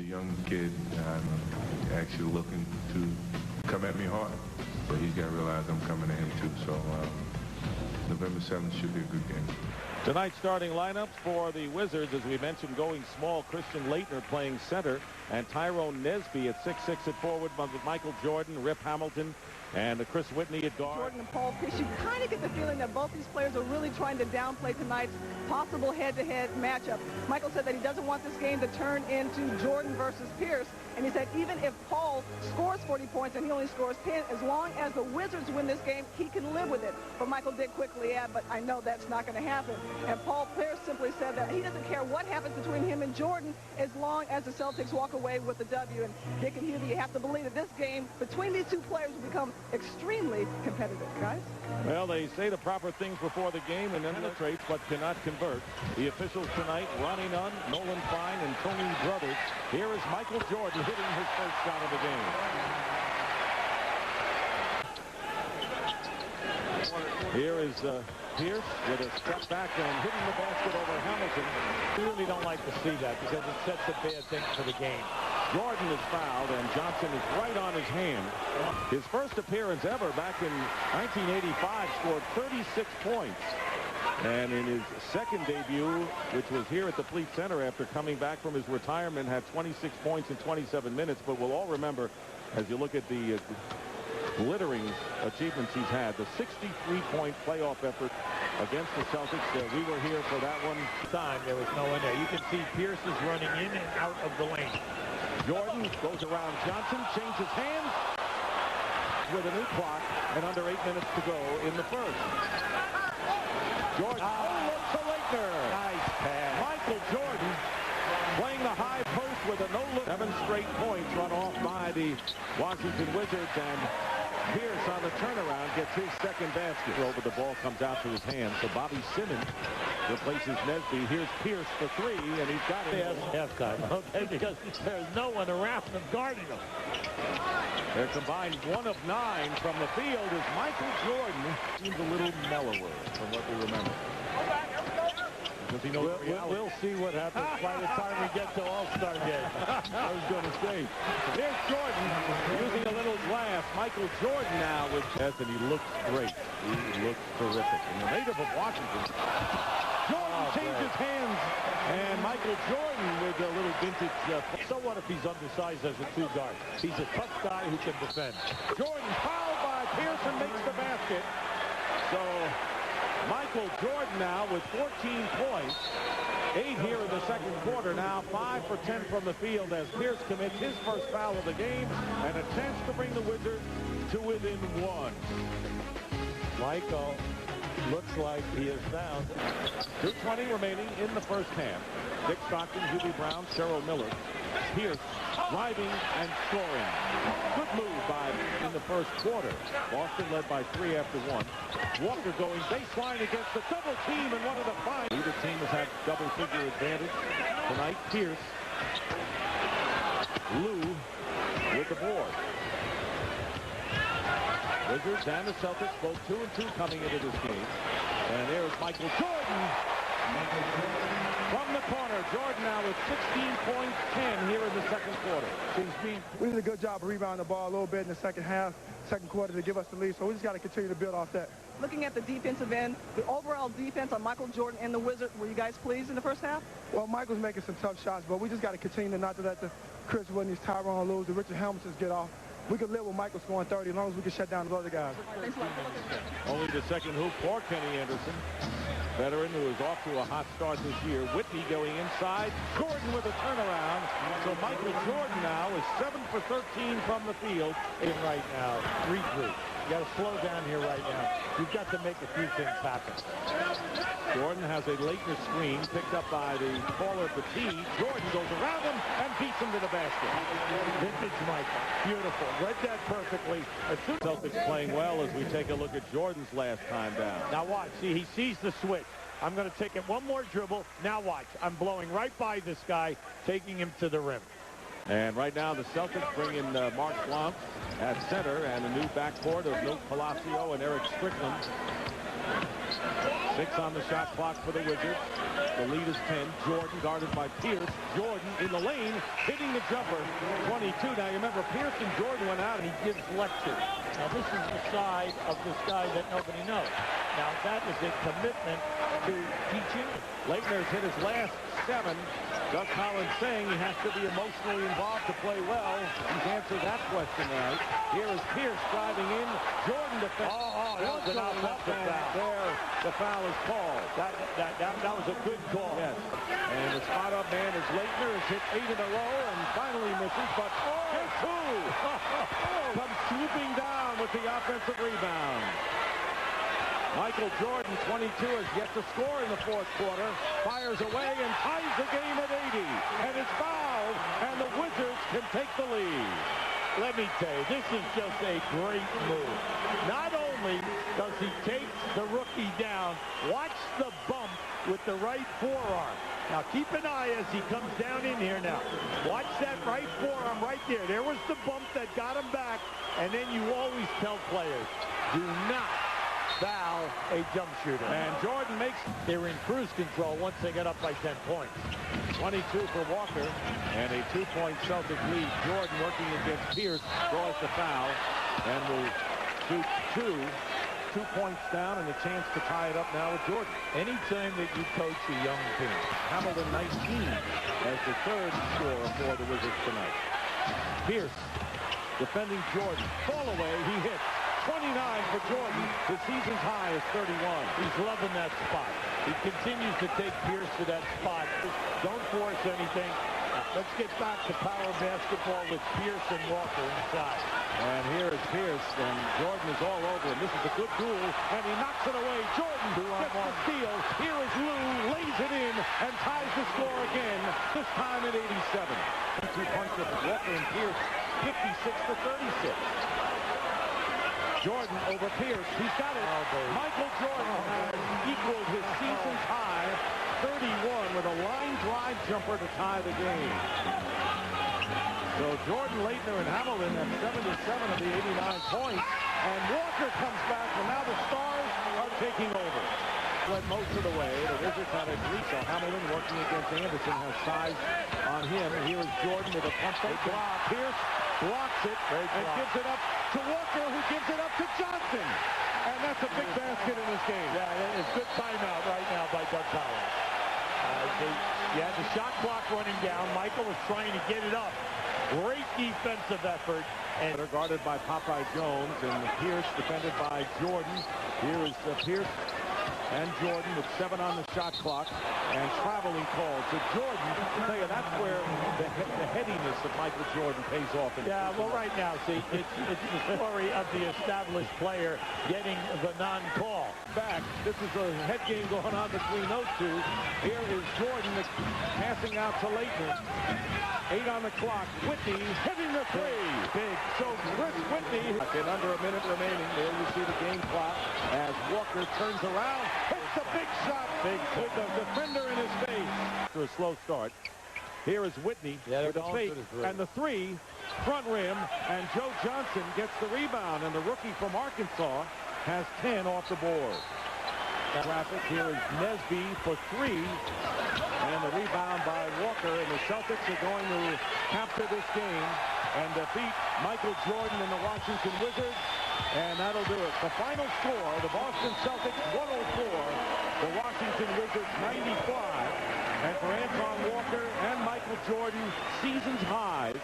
young kid actually looking to come at me hard. So he's got to realize I'm coming at him too. So November 7th should be a good game. Tonight's starting lineups for the Wizards, as we mentioned, going small. Christian Laettner playing center, and Tyrone Nesby at 6'6" at forward, with Michael Jordan, Rip Hamilton, and Chris Whitney at guard. Jordan and Paul Pierce, you kind of get the feeling that both these players are really trying to downplay tonight's possible head-to-head matchup. Michael said that he doesn't want this game to turn into Jordan versus Pierce, and he said even if Paul scores 40 points and he only scores 10, as long as the Wizards win this game, he can live with it. But Michael did quickly add, but I know that's not going to happen. And Paul Pierce simply said that he doesn't care what happens between him and Jordan as long as the Celtics walk away with the W. And Dick and Hubie, you have to believe that this game between these two players will become extremely competitive, guys. Well, they say the proper things before the game and then penetrates but cannot convert. The officials tonight, Ronnie Nunn, Nolan Fine, and Tony Brothers. Here is Michael Jordan hitting his first shot of the game. Here is Pierce with a step back and hitting the basket over Hamilton. We really don't like to see that because it sets a bad thing for the game. Jordan is fouled, and Johnson is right on his hand. His first appearance ever back in 1985 scored 36 points. And in his second debut, which was here at the Fleet Center after coming back from his retirement, had 26 points in 27 minutes. But we'll all remember, as you look at the glittering achievements he's had, the 63-point playoff effort against the Celtics. We were here for that one. Time there was no one there. You can see Pierce is running in and out of the lane. Jordan goes around Johnson, changes hands with a new clock and under 8 minutes to go in the first. Jordan, look to Laettner. Nice pass. Michael Jordan playing the high post with a no-look. 7 straight points run off by the Washington Wizards, and Pierce on the turnaround gets his second basket. Over the ball comes out to his hand, so Bobby Simmons replaces Nesby. Here's Pierce for 3, and he's got it. Halftime, okay, because there's no one around him guarding him. Their combined 1 of 9 from the field is Michael Jordan. Seems a little mellower from what we remember. Because he knows we'll see what happens by the time we get to All-Star game. I was going to say. There's Jordan using a little glass. Michael Jordan now with Beth, and he looks great. He looks terrific. And the native of Washington. Jordan changes hands, and Michael Jordan with a little vintage. So what if he's undersized as a 2-guard? He's a tough guy who can defend. Jordan fouled by Pearson, makes the basket. So Michael Jordan now with 14 points. 8 here in the second quarter now. 5 for 10 from the field as Pierce commits his first foul of the game, and a chance to bring the Wizards to within 1. Michael looks like he is down. 2:20 remaining in the first half. Dick Stockton, Hubie Brown, Cheryl Miller. Pierce driving and scoring. Good move by in the first quarter. Boston led by 3 after 1. Walker going baseline against the double team and wanted to find. Either team has had double-figure advantage tonight. Pierce, Lou with the board. Wizards and the Celtics both 2-2 coming into this game. And there's Michael Jordan. From the corner, Jordan now with 16 points, 10 here in the second quarter. We did a good job of rebounding the ball a little bit in the second half, second quarter to give us the lead, so we just got to continue to build off that. Looking at the defensive end, the overall defense on Michael Jordan and the Wizards, were you guys pleased in the first half? Well, Michael's making some tough shots, but we just got to continue not to let the Chris Whitney's, Tyrone Lewis, the Richard Hamiltons get off. We could live with Michael scoring 30 as long as we can shut down the other guys. Only the second hoop for Kenny Anderson. Veteran who is off to a hot start this year. Whitney going inside. Jordan with a turnaround. So Michael Jordan now is 7 for 13 from the field. In right now, 3-3. You got to slow down here right now. You've got to make a few things happen. Jordan has a Laettner screen picked up by the taller Petit. Jordan goes around him and beats him to the basket. Vintage Michael. Beautiful. Read that perfectly. Celtics playing well as we take a look at Jordan's last time down. Now watch. See, he sees the switch. I'm going to take it one more dribble. Now watch. I'm blowing right by this guy, taking him to the rim. And right now the Celtics bring in Mark Blanc at center and a new backcourt of Milt Palacio and Eric Strickland. 6 on the shot clock for the Wizards. The lead is 10. Jordan guarded by Pierce. Jordan in the lane, hitting the jumper. 22. Now, you remember, Pierce and Jordan went out, and he gives lectures. Now, this is the side of this guy that nobody knows. Now, that is a commitment to teaching. Leitner's hit his last 7. Doug Collins saying he has to be emotionally involved to play well. He's answered that question right. Here is Pierce driving in. Jordan defends. That was an offensive foul. There, the foul is called. That was a good call. Yes. And the spot-up man is Leitner. Has hit 8 in a row and finally misses, but guess who? Comes swooping down with the offensive rebound. Michael Jordan, 22, has yet to score in the fourth quarter. Fires away and ties the game at 80. And it's fouled, and the Wizards can take the lead. Let me tell you, this is just a great move. Not only does he take the rookie down, watch the bump with the right forearm. Now keep an eye as he comes down in here now. Watch that right forearm right there. There was the bump that got him back. And then you always tell players, do not foul a jump shooter. And Jordan makes... They're in cruise control once they get up by 10 points. 22 for Walker, and a 2-point Celtic lead. Jordan working against Pierce, draws the foul, and will shoot 2 points down, and a chance to tie it up now with Jordan. Anytime that you coach a young team. Hamilton 19 as the third scorer for the Wizards tonight. Pierce defending Jordan. Fall away, he hits. 29 for Jordan. His season's high is 31. He's loving that spot. He continues to take Pierce to that spot. Don't force anything. Let's get back to power basketball with Pierce and Walker inside. And here is Pierce, and Jordan is all over him. This is a good duel, and he knocks it away. Jordan gets the steal. Here is Lou, lays it in, and ties the score again, this time at 87. 2 points with Walker and Pierce, 56 to 36. Jordan over Pierce. He's got it. Michael Jordan has equaled his season's high, 31, with a line drive jumper to tie the game. So Jordan, Leitner, and Hamilton have 77 of the 89 points. And Walker comes back, and now the Stars are taking over. Led most of the way. The Wizards had a three, so Hamilton working against Anderson has size on him. And here is Jordan with a pump fake block. Pierce blocks it and gives it up to Walker, who gives it up to Johnson. And that's a big basket in this game. Yeah, it's good timeout right now by Doug Collins. The shot clock running down. Michael was trying to get it up. Great defensive effort. And they're guarded by Popeye Jones, and Pierce defended by Jordan. Here is Pierce and Jordan with 7 on the shot clock, and traveling called. So Jordan, I tell you, that's where the headiness of Michael Jordan pays off. Yeah, well, right now, see, it's the story of the established player getting the non-call. Back, this is a head game going on between those two. Here is Jordan passing out to Leitner. 8 on the clock. Whitney hitting the three. Big. So Chris Whitney, in under a minute remaining. There you see the game clock as Walker turns around. Hits a big shot. Big with the defender in his face. After a slow start. Here is Whitney with a fake. And the three, front rim. And Joe Johnson gets the rebound. And the rookie from Arkansas has 10 off the board. Traffic. Here is Nesby for 3. And the rebound by Walker, and the Celtics are going to capture this game and defeat Michael Jordan and the Washington Wizards, and that'll do it. The final score, the Boston Celtics 104, the Washington Wizards 95, and for Antoine Walker and Michael Jordan, season's highs.